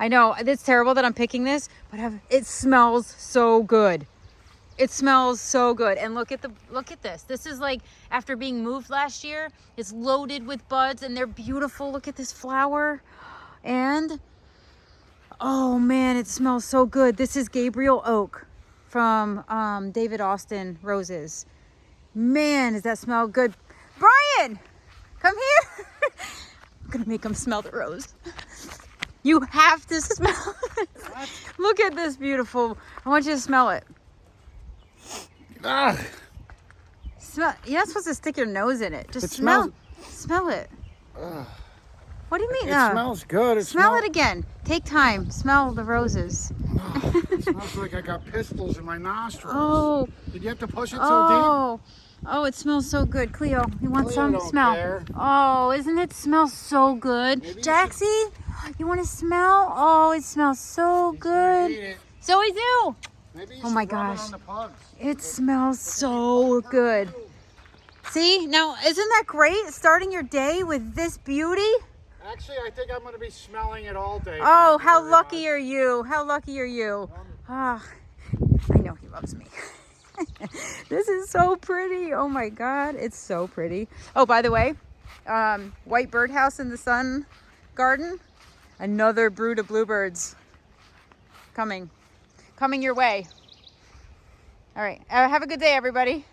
I know it's terrible that I'm picking this, but it smells so good. It smells so good. And look at this. This is like after being moved last year. It's loaded with buds and they're beautiful. Look at this flower. And oh man, it smells so good. This is Gabriel Oak from David Austin Roses. Man, does that smell good. Brian, come here. I'm gonna make him smell the rose. You have to smell it. Look at this beautiful. I want you to smell it. Ah. Smell. You're not supposed to stick your nose in it. Just It smell smells- it. What do you mean? It smells good. Smell it again. Take time. Smell the roses. It smells like I got pistols in my nostrils. Oh. Did you have to push it so deep? Oh, it smells so good. Cleo, you want Cleo some? don't Smell. care. Oh, isn't it smell so good? Maybe you Jaxie, you want to smell? Oh, it smells so good. Eat it. So we do. Maybe you Oh my should rub it gosh. on the pugs. It smells so good. See, now isn't that great? Starting your day with this beauty? Actually, I think I'm going to be smelling it all day. Oh, how lucky are you? How lucky are you? Ah, I know he loves me. This is so pretty. Oh my God, it's so pretty. Oh, by the way, white birdhouse in the sun garden. Another brood of bluebirds coming your way. All right, have a good day, everybody.